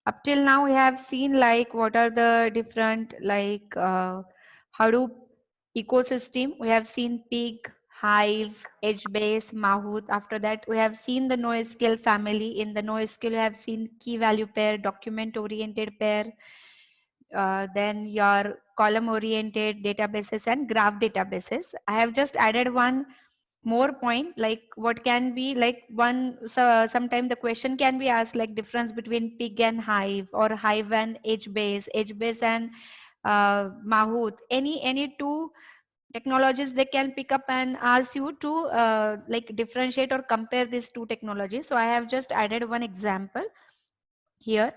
Up till now, we have seen like what are the different like Hadoop ecosystem. We have seen Pig, Hive, HBase, Mahout. After that, we have seen the NoSQL family. In the NoSQL, we have seen key value pair, document oriented pair, then your column oriented databases and graph databases. I have just added one more point, like what can be like one, so sometime the question can be asked like difference between Pig and Hive, or Hive and HBase and Mahout. Any two technologies they can pick up and ask you to like differentiate or compare these two technologies. So I have just added one example here.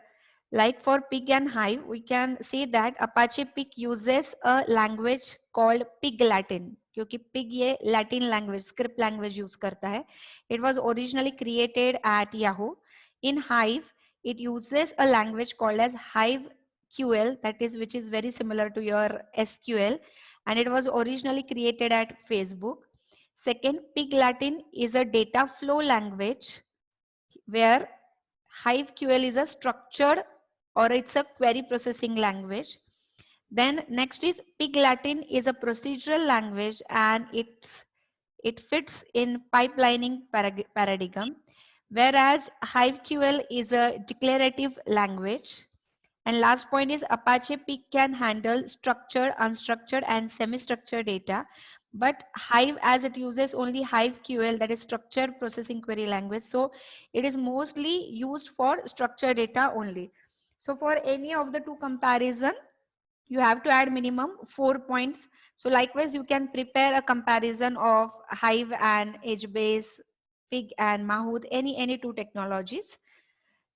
Like for Pig and Hive, we can say that Apache Pig uses a language called Pig Latin. क्योंकि Pig ये Latin language, script language use करता है. It was originally created at Yahoo. In Hive, it uses a language called as Hive QL, that is, which is very similar to your SQL, and it was originally created at Facebook. Second, Pig Latin is a data flow language where HiveQL is a structured or it's a query processing language. Then next is Pig Latin is a procedural language and it fits in pipelining paradigm, whereas HiveQL is a declarative language. And last point is Apache Pig can handle structured, unstructured, and semi-structured data. But Hive, as it uses only HiveQL, that is structured processing query language. So it is mostly used for structured data only. So for any of the two comparison, you have to add minimum 4 points. So likewise, you can prepare a comparison of Hive and HBase, Pig and Mahout, any two technologies.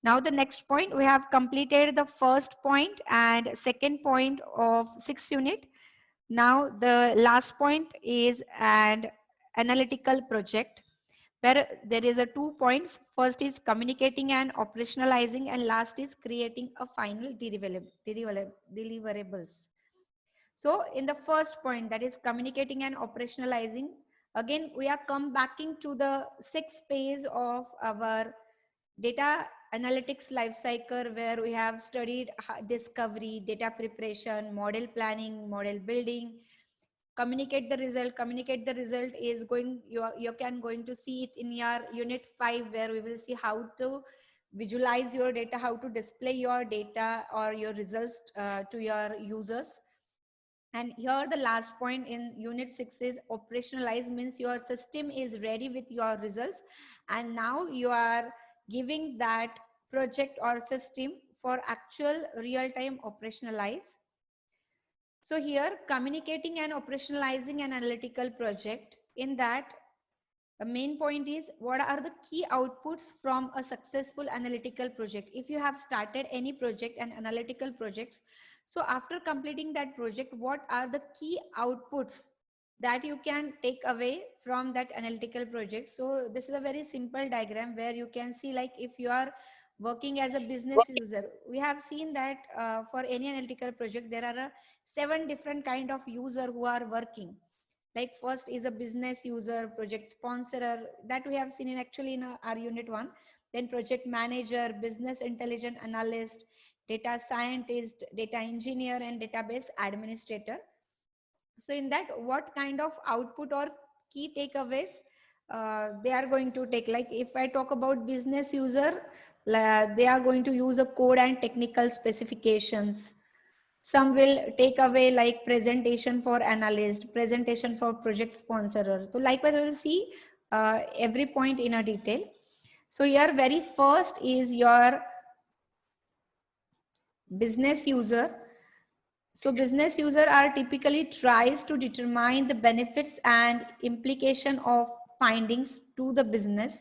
Now the next point, we have completed the first point and second point of 6th unit. Now the last point is an analytical project where there is a 2 points. First is communicating and operationalizing, and last is creating a final deliverables. So in the first point, that is communicating and operationalizing, again we are come backing to the 6th phase of our data analytics life cycle, where we have studied discovery, data preparation, model planning, model building, communicate the result. Communicate the result is going, you can going to see it in your unit 5, where we will see how to visualize your data, how to display your data or your results to your users. And here the last point in unit 6 is operationalize, means your system is ready with your results and now you are giving that project or system for actual real-time operationalize. So here communicating and operationalizing an analytical project, in that the main point is what are the key outputs from a successful analytical project. If you have started any project and analytical projects, so after completing that project, what are the key outputs that you can take away from that analytical project? So this is a very simple diagram where you can see, like if you are working as a business user, we have seen that for any analytical project, there are 7 different kind of user who are working. Like first is a business user, project sponsor, that we have seen in actually in our unit 1. Then project manager, business intelligence analyst, data scientist, data engineer, and database administrator. So in that, what kind of output or key takeaways they are going to take? Like if I talk about business user, they are going to use a code and technical specifications. Some will take away like presentation for analyst, presentation for project sponsor. So likewise, we will see every point in a detail. So here very first is your business user. So business user are typically tries to determine the benefits and implication of findings to the business.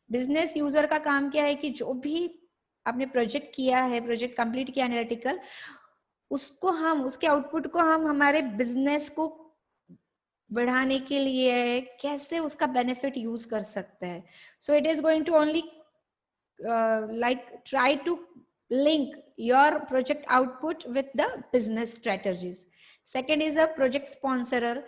Business user का काम क्या है कि जो भी आपने project किया है, प्रोजेक्ट कंप्लीट किया एनालिटिकल, उसको हम, उसके आउटपुट को हम हमारे बिजनेस को बढ़ाने के लिए कैसे उसका बेनिफिट यूज कर सकते हैं. So it is going to only like try to link your project output with the business strategies. Second is a project sponsorer.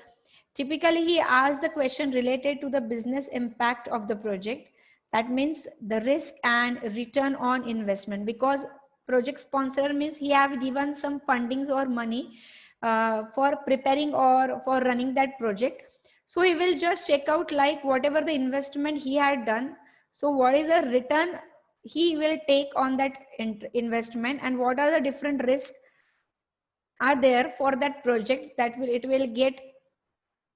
Typically he asks the question related to the business impact of the project. That means the risk and return on investment, because project sponsor means he have given some fundings or money for preparing or for running that project. So he will just check out like whatever the investment he had done. So what is the return he will take on that investment, and what are the different risks are there for that project, that will it will get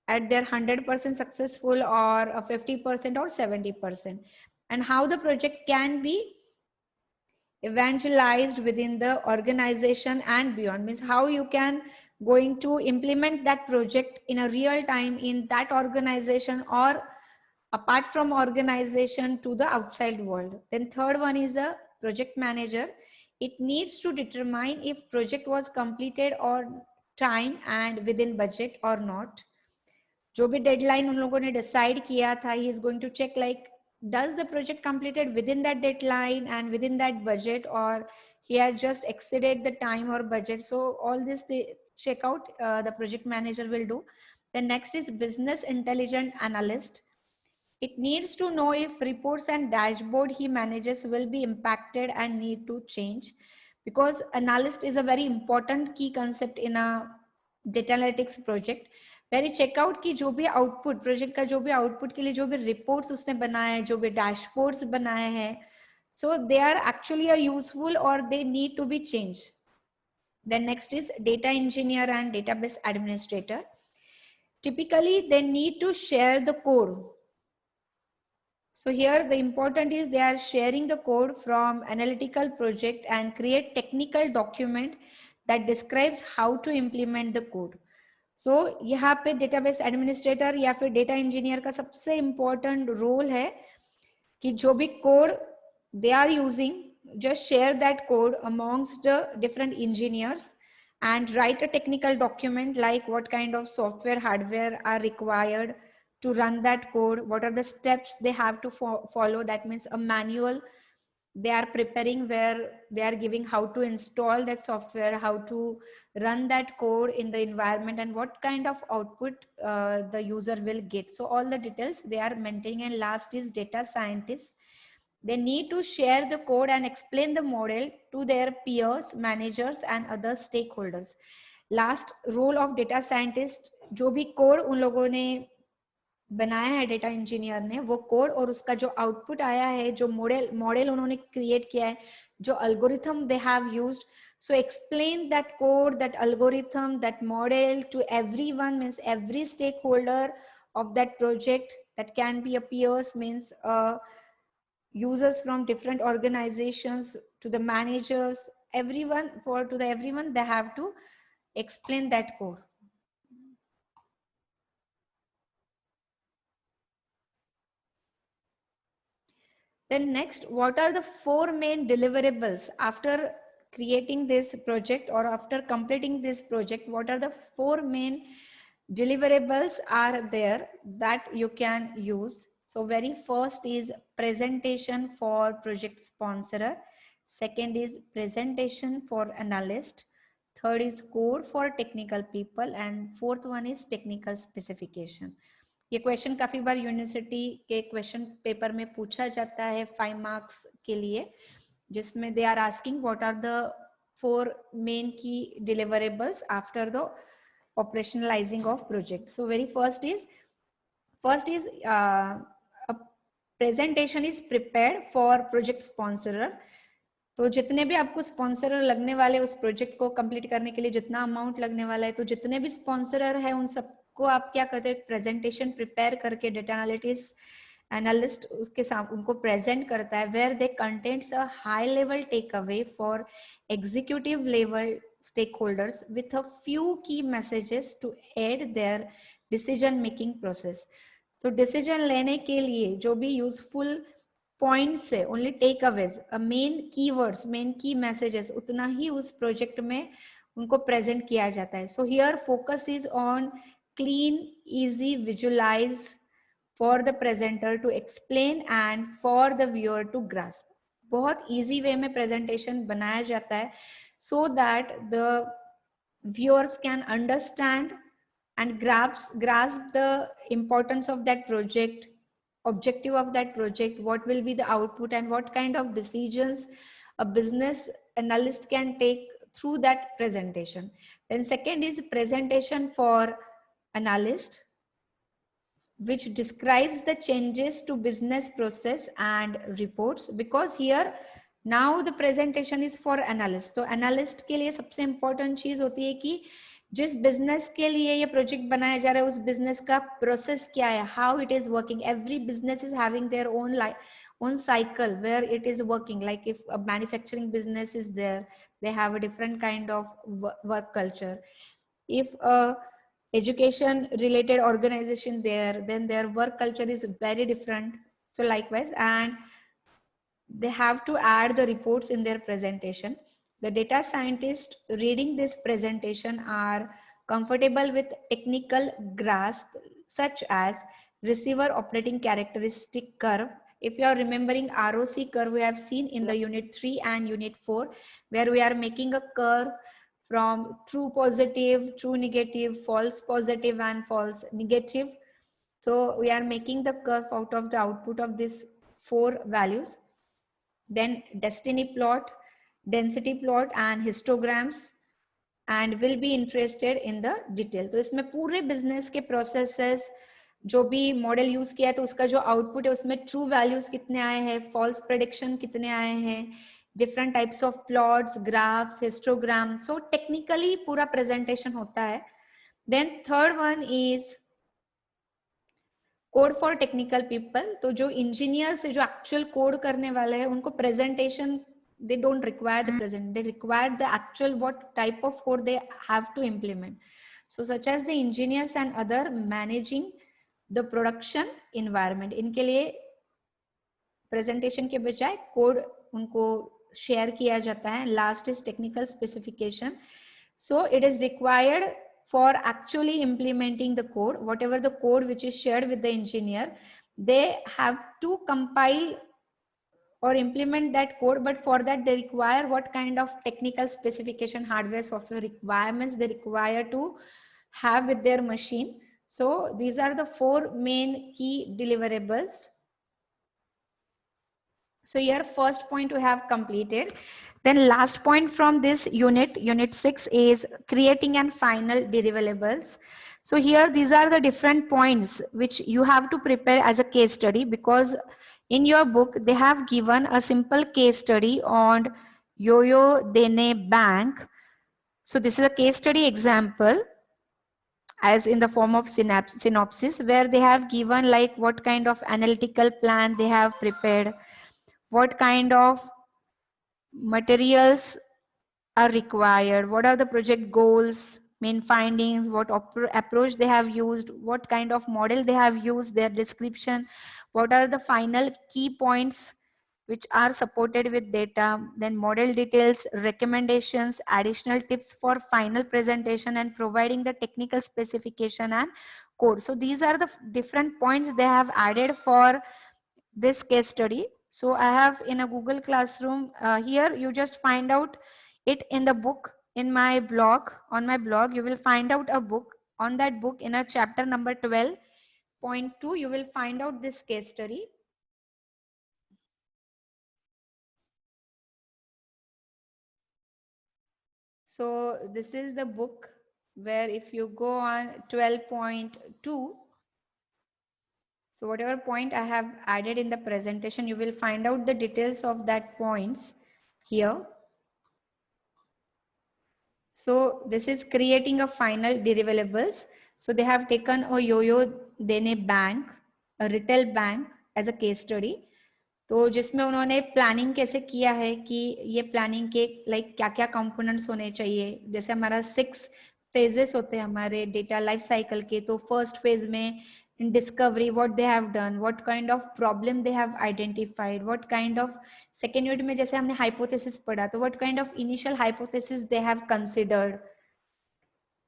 at their 100% successful or a 50% or 70%, and how the project can be evangelized within the organization and beyond, means how you can going to implement that project in a real time in that organization or apart from organization to the outside world. Then third one is a project manager. It needs to determine if project was completed on time and within budget or not. जो भी deadline उन लोगों ने decide किया था, he is going to check like does the project completed within that deadline and within that budget, or he has just exceeded the time or budget. So all this they check out, the project manager will do. The next is business intelligence analyst. It needs to know if reports and dashboard he manages will be impacted and need to change, because analyst is a very important key concept in a data analytics project. Very checkout की जो भी output project का जो भी output के लिए जो भी रिपोर्ट्स उसने बनाए हैं, जो भी डैशबोर्ड्स बनाए हैं, so they are actually useful और they need to be change. Then next is data engineer and database administrator. Typically they need to share the code. So here the important is they are sharing the code from analytical project and create technical document that describes how to implement the code. सो यहाँ पे database administrator या फिर data engineer का सबसे important role है कि जो भी code they are using just share that code amongst the different engineers and write a technical document like what kind of software hardware are required to run that code, what are the steps they have to follow. That means a manual they are preparing where they are giving how to install that software, how to run that code in the environment, and what kind of output the user will get. So all the details they are maintaining. And last is data scientists. They need to share the code and explain the model to their peers, managers and other stakeholders. Last role of data scientist, जो भी code उन लोगों ने बनाया है data engineer ने, वो code और उसका जो आउटपुट आया है, जो मॉडल उन्होंने क्रिएट किया है, जो algorithm they have used, so explain that code, that algorithm, that model to everyone, means every stakeholder of that project. That can be a peers, means users from different organizations, to the managers, everyone, everyone they have to explain that code. Then next, what are the 4 main deliverables after creating this project or after completing this project? What are the 4 main deliverables are there that you can use? So very first is presentation for project sponsor. Second is presentation for analyst. Third is code for technical people, and fourth one is technical specification. ये question काफी बार university के question paper में पूछा जाता है 5 marks के लिए, जिसमें they are asking what are the 4 main key deliverables after the operationalizing of project. So very first is presentation is prepared for project sponsor. तो जितने भी आपको स्पॉन्सरर लगने वाले उस प्रोजेक्ट को कंप्लीट करने के लिए जितना अमाउंट लगने वाला है, तो जितने भी स्पॉन्सरर है उन सब को आप क्या करते हो, एक प्रेजेंटेशन प्रिपेयर करके डेटा एनालिस्ट उसके साथ उनको प्रेजेंट करता है, where they contents a high level takeaway for executive level stake holders with a few key messages to aid their decision making process. तो डिसीजन लेने के लिए जो भी यूजफुल पॉइंट्स है, only takeaways, main keywords, main key messages, उतना ही उस प्रोजेक्ट में उनको प्रेजेंट किया जाता है. So here focus is on clean, easy visualize for the presenter to explain and for the viewer to grasp. बहुत easy way में presentation बनाया जाता है so that the viewers can understand and grasp the importance of that project, objective of that project, what will be the output and what kind of decisions a business analyst can take through that presentation. Then second is presentation for analyst, which describes the changes to business process and reports, because here now the presentation is for analyst. तो analyst के लिए सबसे important चीज होती है कि जिस business के लिए ये project बनाया जा रहा है उस business का process क्या है, how it is working. Every business is having their own cycle where it is working. Like if a manufacturing business is there, they have a different kind of work culture. If a education related organization there, then their work culture is very different. So likewise, and they have to add the reports in their presentation. The data scientists reading this presentation are comfortable with technical grasp such as receiver operating characteristic curve. If you are remembering ROC curve, we have seen in the unit 3 and unit 4, where we are making a curve from true positive, true negative, false positive and false negative. So we are making the curve out of the output of these 4 values. Then destiny plot, density plot and histograms, and will be interested in the detail. तो इसमें पूरे business के processes जो भी model use किया है तो उसका जो आउटपुट है उसमें ट्रू वैल्यूज कितने आए हैं, फॉल्स प्रेडिक्शन कितने आए हैं, different types of plots, graphs, histogram. So technically पूरा प्रेजेंटेशन होता है. Then third one is code for technical people. तो जो इंजीनियर्स है, जो एक्चुअल कोड करने वाले हैं, उनको presentation they don't require the present, they require the actual what type of code they have to implement. So such as the engineers and other managing the production environment, इनके लिए presentation के बजाय code उनको share किया जाता है. Last is technical specification. So it is required for actually implementing the code, whatever the code which is shared with the engineer, they have to compile or implement that code, but for that they require what kind of technical specification, hardware, software requirements they require to have with their machine. So these are the 4 main key deliverables. So here first point we have completed. Then last point from this unit 6 is creating and final deliverables. So here these are the different points which you have to prepare as a case study, because in your book they have given a simple case study on Yo-Yo Dene Bank. So this is a case study example as in the form of synopsis, where they have given like what kind of analytical plan they have prepared, what kind of materials are required, what are the project goals, main findings, what approach they have used, what kind of model they have used, their description, what are the final key points which are supported with data, then model details, recommendations, additional tips for final presentation, and providing the technical specification and code. So these are the different points they have added for this case study. So I have in a Google Classroom, here you just find out it in the book. In my blog, on my blog, you will find out a book. On that book, in a chapter number 12.2, you will find out this case study. So this is the book where if you go on 12.2, so whatever point I have added in the presentation, you will find out the details of that points here. So this is creating a final deliverables. So they have taken a Yo-Yo Dene Bank, a retail bank as a case study. तो जिसमें उन्होंने planning कैसे किया है कि ये planning के like क्या क्या कंपोनेंट्स होने चाहिए. जैसे हमारा 6 फेजेस होते हैं हमारे डेटा लाइफ साइकिल के. तो फर्स्ट फेज में in discovery what they have done, what kind of problem they have identified, what kind of second unit में जैसे हमने hypothesis पढ़ा, तो what kind of initial hypothesis they have considered,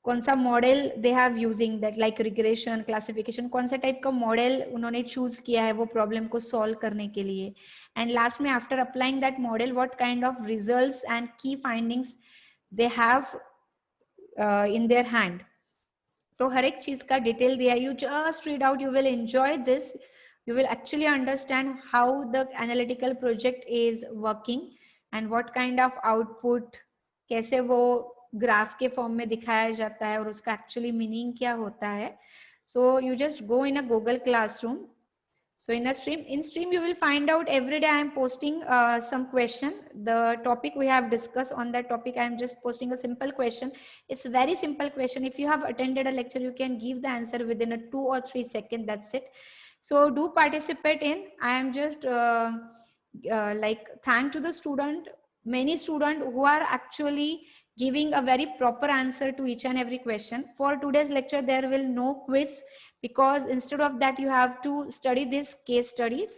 कौन सा model they have using that like regression, classification, कौन सा type का मॉडल उन्होंने चूज किया है वो प्रॉब्लम को सॉल्व करने के लिए. एंड लास्ट में after applying that model what kind of results and key findings they have in their hand. तो हर एक चीज का डिटेल दिया. You just read out, you will enjoy this, you will actually understand how the analytical project is working and what kind of output, कैसे वो graph के form में दिखाया जाता है और उसका एक्चुअली मीनिंग क्या होता है. So you just go in a Google classroom. So in stream you will find out every day I am posting some question. The topic we have discussed, on that topic I am just posting a simple question. It's very simple question. If you have attended a lecture, you can give the answer within a 2 or 3 seconds. That's it. So do participate in. I am just like thank to the student, many students who are actually giving a very proper answer to each and every question. For today's lecture there will no quiz, because instead of that you have to study these case studies.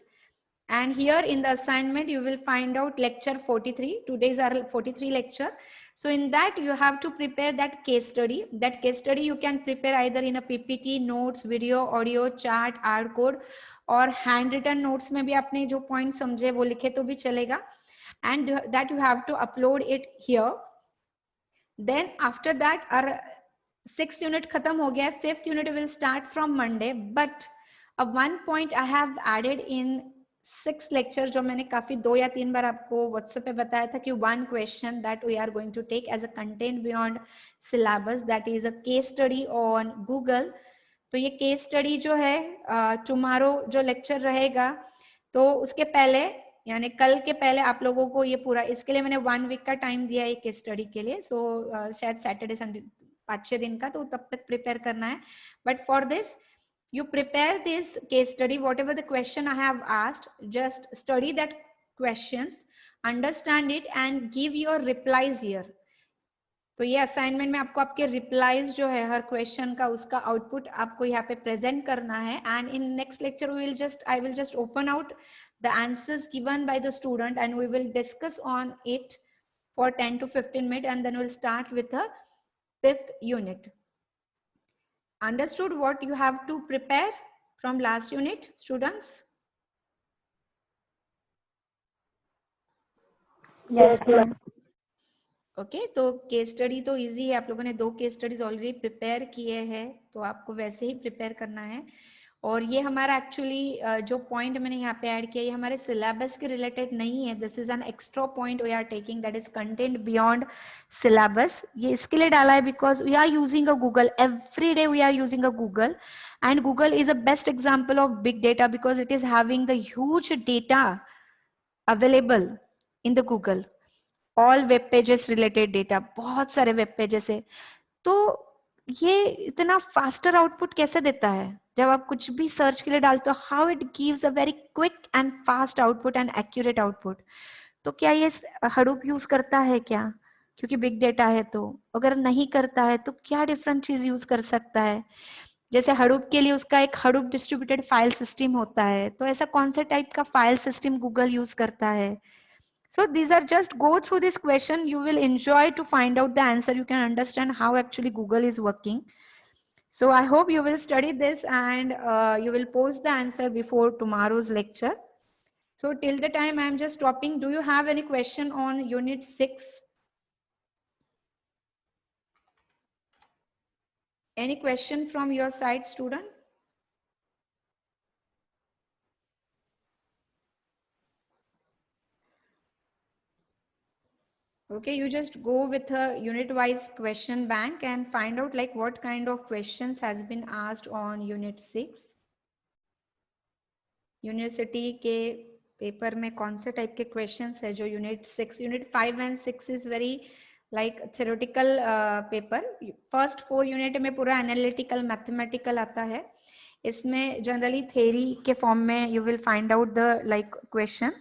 And here in the assignment you will find out lecture 43. Today's our 43 lecture. So in that you have to prepare that case study. That case study you can prepare either in a PPT, notes, video, audio, chart, R code, और hand written notes में भी आपने जो point समझे वो लिखे तो भी चलेगा. And that you have to upload it here. Then after that our 6th unit खत्म हो गया. 5th unit will start from Monday. But अब one point I have added in 6th lecture, जो मैंने काफी 2 या 3 बार आपको व्हाट्सएप पे बताया था कि one question that we are going to take as a content beyond syllabus, that is a case study on Google. तो ये केस स्टडी जो है टुमारो जो लेक्चर रहेगा, तो उसके पहले यानी कल के पहले आप लोगों को ये पूरा, इसके लिए मैंने 1 वीक का टाइम दिया है केस स्टडी के लिए. सो शायद सैटरडे संडे 5-6 दिन का, तो तब तक प्रिपेयर करना है. But for this you prepare this case study, whatever the question I have asked, just study that questions, understand it and give your replies here. तो ये असाइनमेंट में आपको आपके रिप्लाईज जो है हर क्वेश्चन का, उसका आउटपुट आपको यहाँ पे प्रेजेंट करना है. And in next lecture I will just open out the answers given by the student and we will discuss on it for 10 to 15 minutes, and then we'll start with the 5th unit. Understood what you have to prepare from last unit, students? Yes, ma'am. Okay तो case study तो easy है. आप लोगों ने 2 case studies already prepare किए हैं, तो आपको वैसे ही प्रिपेयर करना है. और ये हमारा एक्चुअली जो पॉइंट मैंने यहाँ पे ऐड किया, ये हमारे सिलेबस के रिलेटेड नहीं है. This is an extra point we are taking, that is content beyond syllabus. ये इसके लिए डाला है because we are using a Google every day. We are using a Google, and Google is a best example of big data because it is having the huge data available in the Google. All web pages related data, बहुत सारे web pages है. तो ये इतना faster output कैसे देता है जब आप कुछ भी सर्च के लिए डालते हो? How it gives a very quick and fast output and accurate output. तो क्या ये हडूप यूज करता है क्या, क्योंकि बिग डेटा है? तो अगर नहीं करता है तो क्या डिफरेंट चीज यूज कर सकता है? जैसे हडूप के लिए उसका एक हडूप डिस्ट्रीब्यूटेड फाइल सिस्टम होता है, तो ऐसा कौन से टाइप का फाइल सिस्टम गूगल यूज करता है? So these are just go through this question. You will enjoy to find out the answer. You can understand how actually Google is working. So I hope you will study this and you will post the answer before tomorrow's lecture. So till the time I am just stopping. Do you have any question on unit 6? Any question from your side, student? Okay, you just go with a unit wise question bank and find out like what kind of questions has been asked on unit 6. University के paper में कौन से type के questions है जो unit 6, unit 5 and 6 is very like theoretical paper. First 4 unit में पूरा analytical mathematical आता है. इसमें जनरली थ्योरी के फॉर्म में you will find out the like question.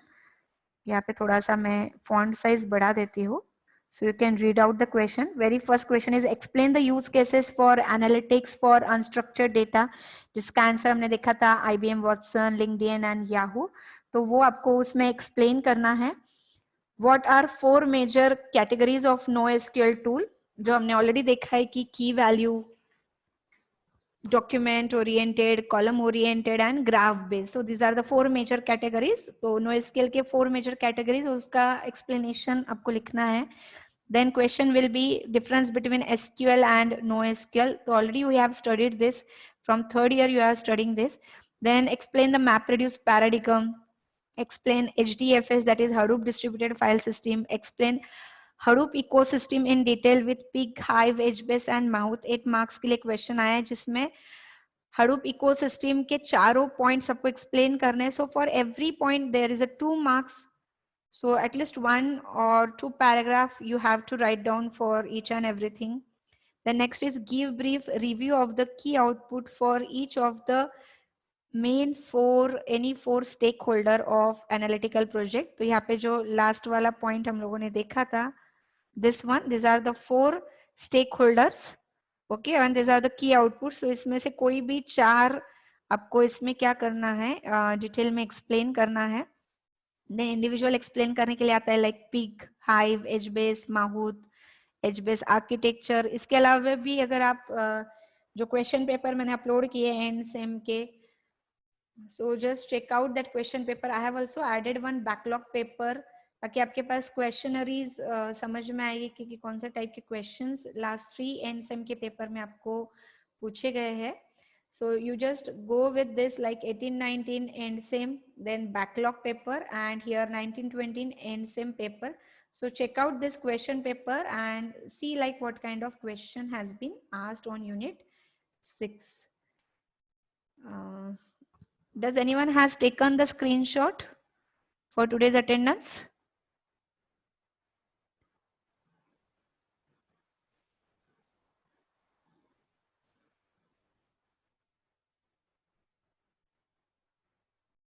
यहाँ पे थोड़ा सा मैं फॉन्ट साइज बढ़ा देती हूँ so you can read out the question. Very first question is explain the use cases for analytics for unstructured data, जिसका आंसर हमने देखा था IBM Watson, LinkedIn and Yahoo. तो वो आपको उसमें explain करना है. What are 4 major categories of NoSQL tool, जो हमने already देखा है कि key value, document oriented, column oriented and graph based. So these are the 4 major categories. तो NoSQL के 4 major categories, उसका explanation आपको लिखना है. Then question will be difference between SQL and NoSQL. So already we have studied this. From 3rd year you are studying this. Then explain the MapReduce paradigm. explain HDFS, that is Hadoop distributed file system, explain Hadoop ecosystem in detail with pig, hive, HBase and mouth. 8 marks के लिए question आया है जिसमें Hadoop ecosystem के चारों points आपको explain करने हैं. So for every point there is a 2 marks. So at least 1 or 2 paragraph you have to write down for each and everything. The next is give brief review of the key output for each of the main four stakeholder of analytical project. तो यहाँ पे जो last वाला point हम लोगों ने देखा था, this one, these are the 4 stakeholders, okay, and these are the key outputs. So इसमें से कोई भी 4 आपको इसमें क्या करना है, डिटेल में एक्सप्लेन करना है. देन इंडिविजुअल एक्सप्लेन करने के लिए आता है लाइक पिग, हाइव, एचबेस, माहूत, एचबेस आर्किटेक्चर. इसके अलावा भी अगर आप जो क्वेश्चन पेपर मैंने अपलोड किए एंड सेम के, so just check out that question paper. I have also added one backlog paper ताकि आपके पास क्वेश्चनरीज समझ में आएगी कि कौन से टाइप के क्वेश्चंस लास्ट 3 एंड सेम के पेपर में आपको पूछे गए हैं. So you just go with this like 18, 19 and same, then backlog paper, and here 19, 20 and same paper. So check out this question paper and see like what kind of question has been asked on unit 6. Does anyone has taken the screenshot for today's attendance?